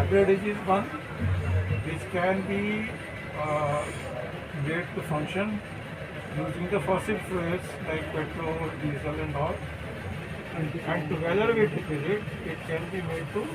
hybrid is one which can be made to function using the fossil fuels like petrol, diesel and all. And together with it can be made to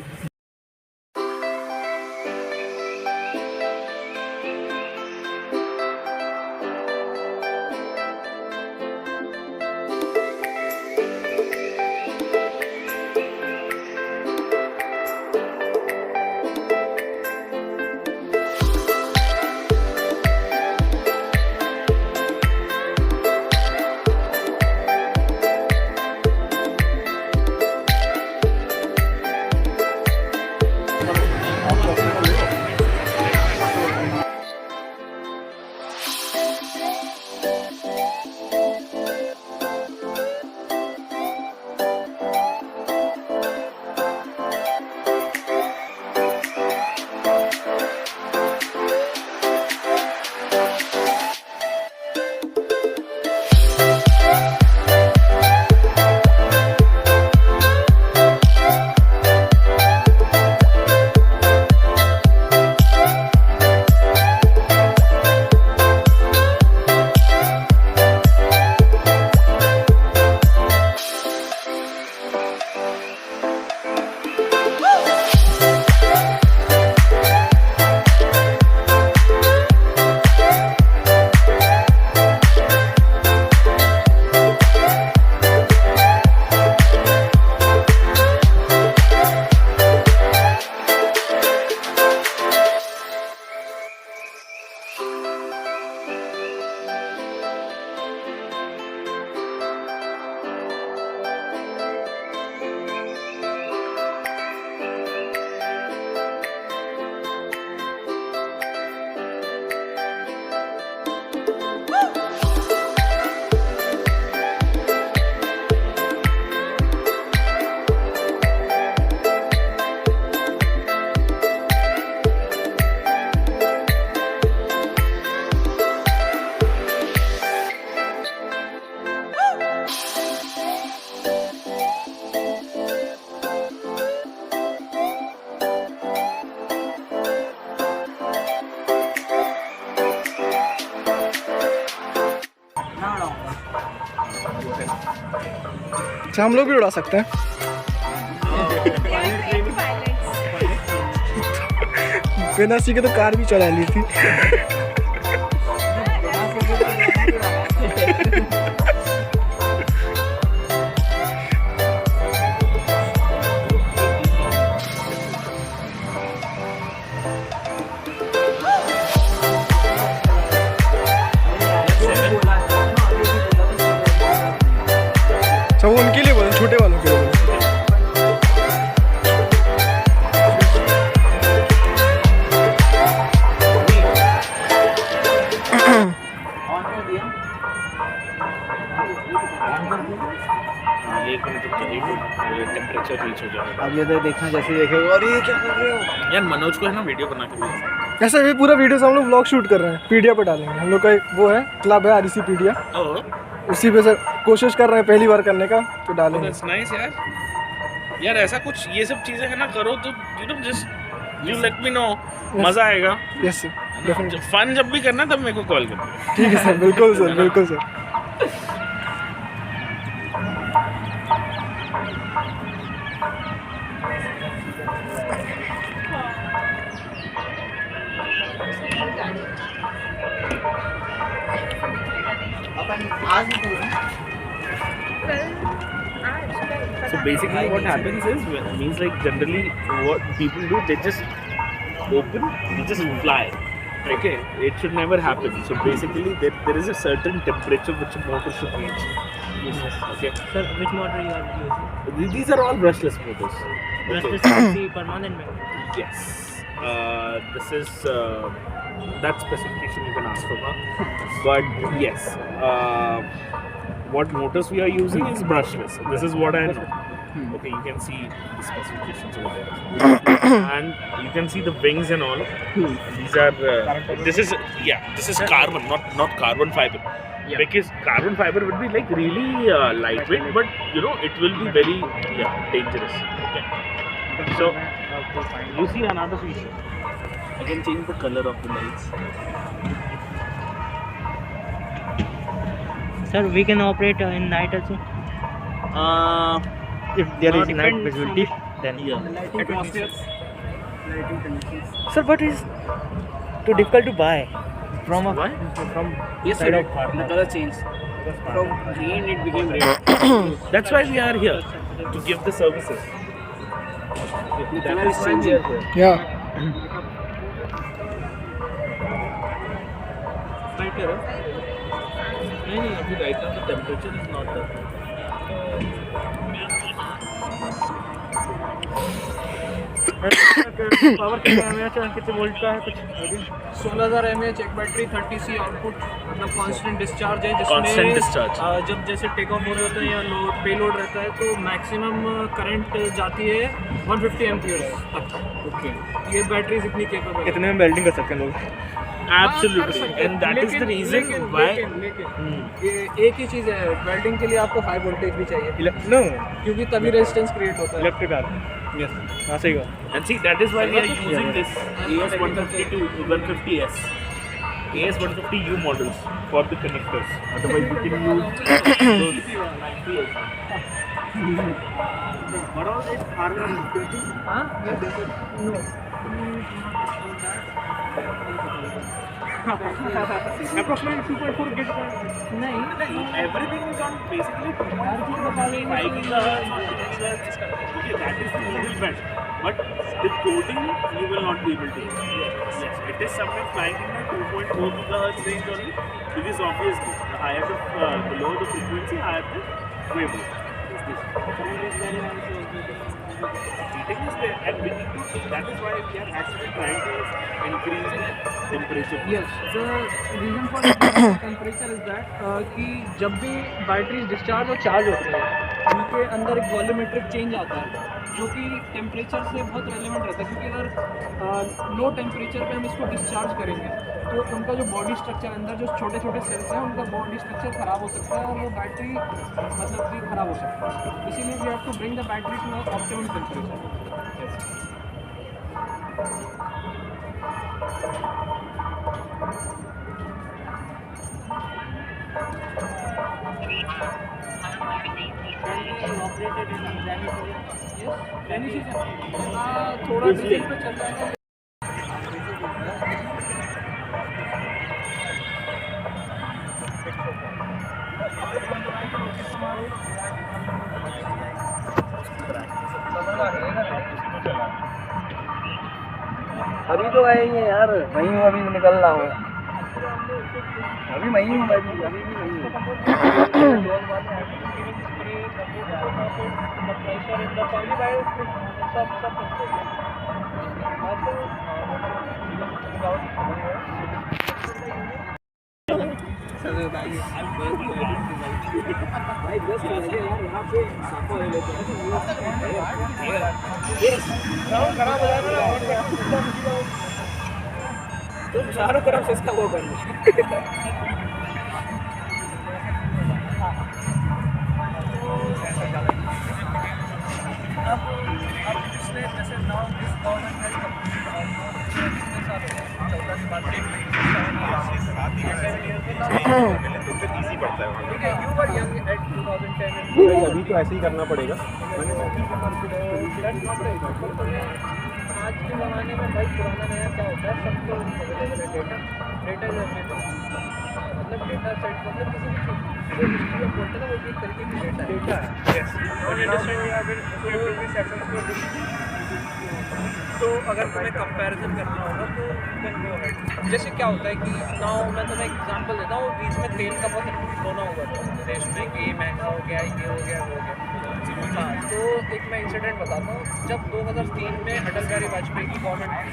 अच्छा हम लोग भी उड़ा सकते हैं। बिना सीखे तो कार भी चला ली थी। अच्छा वो उनके लिए बोले, छोटे वालों के लिए बोले। टेम्परेचर रीच हो जाएगा। अब ये तो देखना जैसे देखेगा और ये क्या कर रहे हो यार मनोज को है ना वीडियो बना के भेजना। ऐसा भी पूरा वीडियो से हम लोग व्लॉग शूट कर रहे हैं, पीडिया पे डालेंगे। हम लोग का एक वो है क्लब है आरसी पीडिया, उसी पे सर कोशिश कर रहे हैं पहली बार करने का, तो डालेंगे। दैट्स नाइस यार। यार ऐसा कुछ ये सब चीजें है ना करो तो you know just you let me know, मजा आएगा। Yes sir, definitely. फन जब भी करना तब मेरे को कॉल करना। ठीक है सर, बिल्कुल सर, बिल्कुल sir. So basically what happens is, means like generally what people do, they just open, they just fly. Okay, it should never happen. So basically there is a certain temperature which a motor should reach. Yes. Okay. Sir, which motor you are using? These are all brushless motors. Brushless AC permanent magnet. Yes. This is that specification you can ask for her. But yes, what motors we are using is brushless. This is what I know. Okay, you can see the specifications over there, and you can see the wings and all. These are this is carbon, not carbon fiber. Yeah. Because carbon fiber would be like really lightweight, but you know it will be very dangerous. Okay. So So fine. You see another feature. I can change the color of the lights. Sir, we can operate in night also. If there is night visibility, then Yeah. Atmospheres. Lighting conditions. Sir, but it's too difficult to buy from a Why? from Yes, side sir. of farmer. The color changed. From green it became red. That's why we are here to give the services. That is why we are here. Yeah. नहीं अभी right now the temperature is not that. Power कितने volt का है कुछ 16,000 mAh एक battery 30 C output मतलब constant discharge है Constant discharge. जब जैसे टेक ऑफ हो रहे होते हैं या लो पेलोड रहता है तो मैक्सिमम करंट जाती है 150 एम्पियर तक. Okay. ये बैटरीज इतनी केपेबल है. कितने में वेल्डिंग कर सकते हैं लोग Absolutely. And that is the reason why. ये एक ही चीज़ है वेल्डिंग के लिए आपको हाई वोल्टेज भी चाहिए नो क्योंकि तभी रेजिस्टेंस क्रिएट होता है. इलेक्ट्रिक कार यस हाँ सही कहा And see, that is why we are using this AS150 to 150S, AS150U models for the connectors. Otherwise, we can use those 90S. What all this are we using? Huh? No. approximately 2.4 gig नहीं. Everything is on basically 5 gigahertz or 6 gigahertz. Okay, that is the middle band. But the coding you will not be able to do. Yes, it is somewhere flying in the 2.4 gigahertz range only, because obviously the higher the lower the frequency, higher the wavelength. Heating is there, and we need to. That is why we are actually trying to increase the temperature. Yes, the reason for temperature is that कि जब भी battery discharge और charge होते हैं उनके अंदर एक volumetric change आता है जो कि टेम्परेचर से बहुत रेलेवेंट रहता है क्योंकि अगर लो टेम्परेचर पे हम इसको डिस्चार्ज करेंगे तो उनका जो बॉडी स्ट्रक्चर अंदर जो छोटे छोटे सेल्स हैं उनका बॉडी स्ट्रक्चर ख़राब हो सकता है और वो बैटरी मतलब कि ख़राब हो सकता है. इसीलिए we have to bring the battery to optimum temperature. थोड़ा डीजल पे चल जाएगा. अभी तो आए ही हैं यार, वहीं हूँ, अभी निकल रहा हूँ. अभी वहीं हूँ, अभी भी वहीं हूँ. तो चारों तरफ से इसका वो करना. अब पिछले जैसे नाउ दिस गवर्नमेंट हैज अभी तो ऐसे ही करना पड़ेगा. आज के ज़माने में भाई पुराना नया क्या होता है सबको डेटा मतलब डेटा सेट मतलब किसी भी हिस्ट्री ऑफ बोलते हैं ना वो एक तरीके की डेटा है. तो अगर तुम्हें कंपैरिजन करना होगा तो जैसे क्या होता है कि नाउ मैं तुम्हें एक एग्जांपल देता हूँ. बीच में तेल का बहुत रोना हुआ था देश में कि ये महंगा हो गया, ये हो गया, वो हो गया. हाँ, तो एक मैं इंसिडेंट बताता हूँ. जब 2003 में अटल बिहारी वाजपेयी की गवर्नमेंट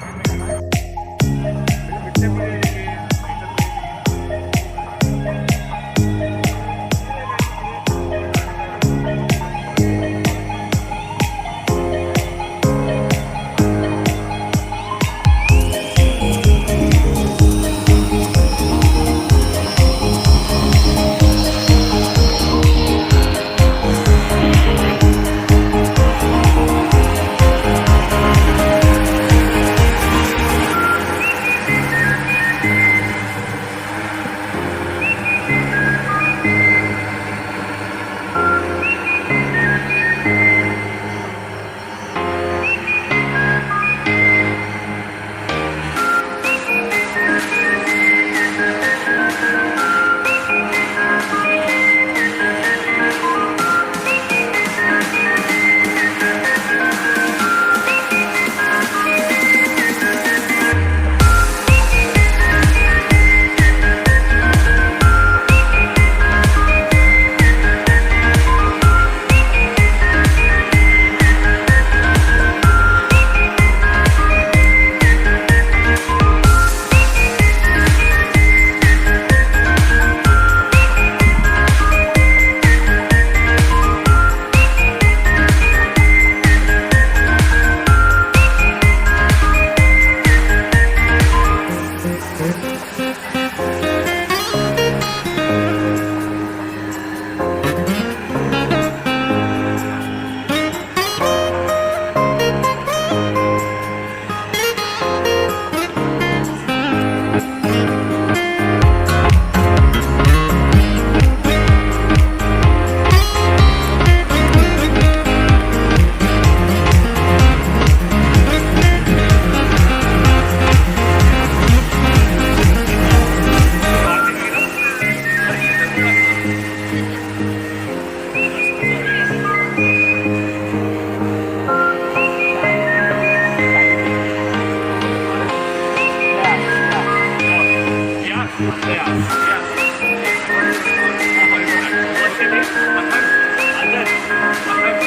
Agar